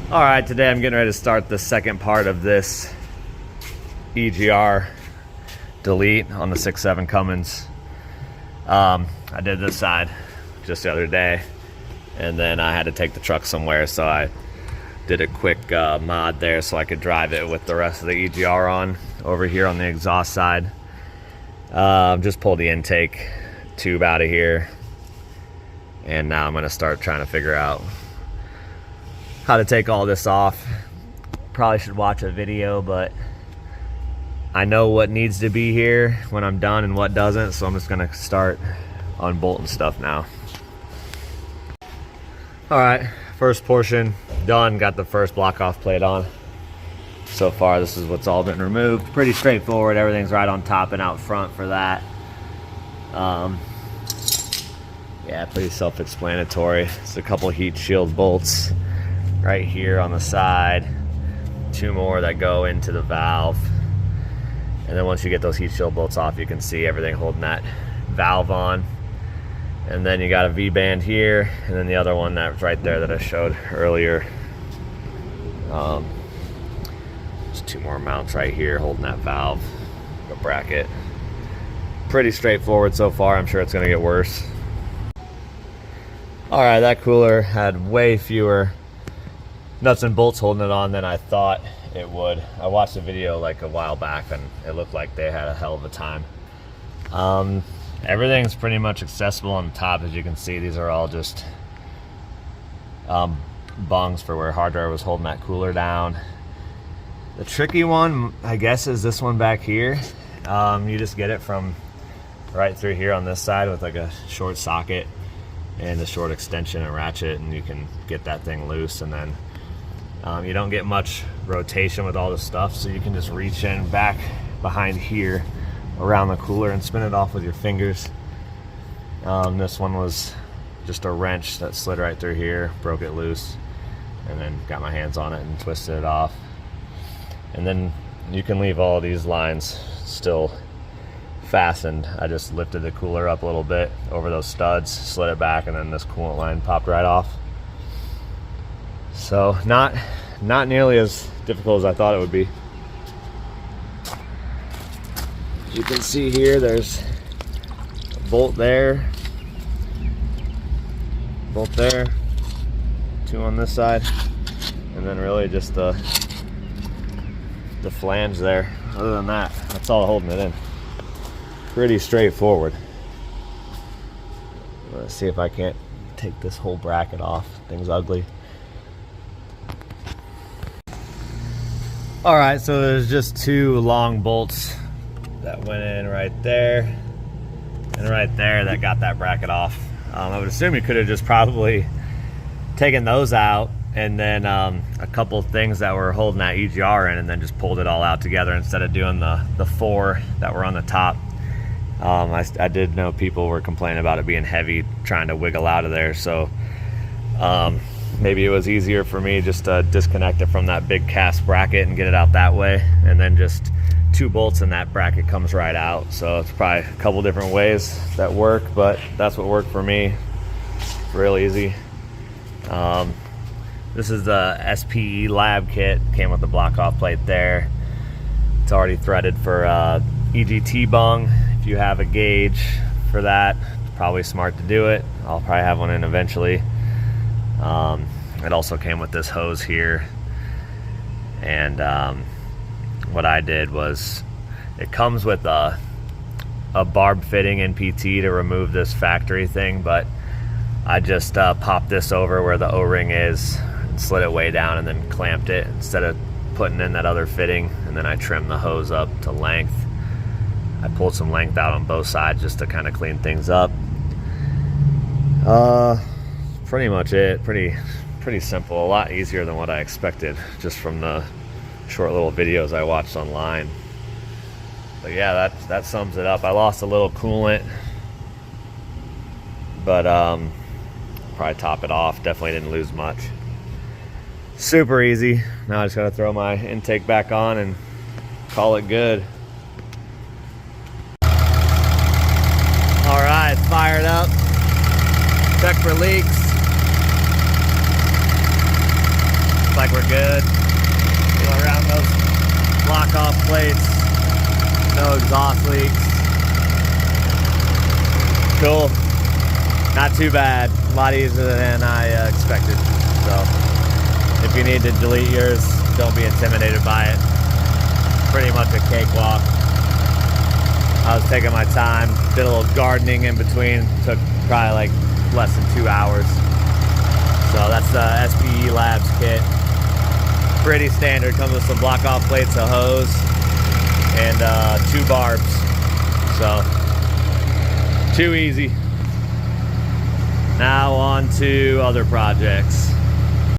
All right, today I'm getting ready to start the second part of this EGR delete on the 6.7 Cummins. I did this side just the other day, and then I had to take the truck somewhere, so I did a quick mod there so I could drive it with the rest of the EGR on over here on the exhaust side. Just pulled the intake tube out of here, and now I'm gonna start trying to figure out how to take all this off. Probably should watch a video, but I know what needs to be here when I'm done and what doesn't, so I'm just gonna start unbolting stuff now. All right, first portion done. Got the first block off plate on. So far, this is what's all been removed. Pretty straightforward. Everything's right on top and out front for that. Yeah, pretty self-explanatory. It's a couple heat shield bolts right here on the side, two more that go into the valve, and then once you get those heat shield bolts off, you can see everything holding that valve on. And then you got a V-band here, and then the other one that's right there that I showed earlier. There's two more mounts right here holding that valve, the bracket. Pretty straightforward so far. I'm sure it's gonna get worse. All right, that cooler had way fewer nuts and bolts holding it on than I thought it would. I watched a video like a while back, and it looked like they had a hell of a time. Everything's pretty much accessible on the top. As you can see, these are all just bungs for where hard drive was holding that cooler down. The tricky one, I guess, is this one back here. You just get it from right through here on this side with like a short socket and a short extension and ratchet, and you can get that thing loose. And then you don't get much rotation with all this stuff, so you can just reach in back behind here around the cooler and spin it off with your fingers. This one was just a wrench that slid right through here, broke it loose, and then got my hands on it and twisted it off. And then you can leave all these lines still fastened. I just lifted the cooler up a little bit over those studs, slid it back, and then this coolant line popped right off. So not nearly as difficult as I thought it would be. You can see here there's a bolt there, bolt there, two on this side, and then really just the flange there. Other than that, that's all holding it in. Pretty straightforward. Let's see if I can't take this whole bracket off. Thing's ugly. All right, so there's just two long bolts that went in right there and right there that got that bracket off. I would assume you could have just probably taken those out and then a couple of things that were holding that EGR in, and then just pulled it all out together instead of doing the four that were on the top. I did know people were complaining about it being heavy trying to wiggle out of there, so maybe it was easier for me just to disconnect it from that big cast bracket and get it out that way, and then just two bolts and that bracket comes right out. So it's probably a couple different ways that work, but that's what worked for me. Real easy. This is the SPELAB kit. Came with the block off plate there. It's already threaded for EGT bung. If you have a gauge for that, it's probably smart to do it. I'll probably have one in eventually. It also came with this hose here, and what I did was, it comes with a barb fitting NPT to remove this factory thing, but I just popped this over where the O-ring is, slid it way down, and then clamped it instead of putting in that other fitting, and then I trimmed the hose up to length. I pulled some length out on both sides just to kind of clean things up. Pretty much it. Pretty simple. A lot easier than what I expected just from the short little videos I watched online. But yeah, that sums it up. I lost a little coolant, but probably top it off. Definitely didn't lose much. Super easy. Now I just gotta throw my intake back on and call it good. All right, fired up. Check for leaks. Looks like we're we're good. Go around those block off plates. No exhaust leaks. Cool. Not too bad. A lot easier than I expected. So if you need to delete yours, don't be intimidated by it. Pretty much a cakewalk. I was taking my time, did a little gardening in between. Took probably like less than 2 hours. So that's the SPELAB kit. Pretty standard. Comes with some block off plates, a hose, and 2 barbs. So too easy. Now on to other projects.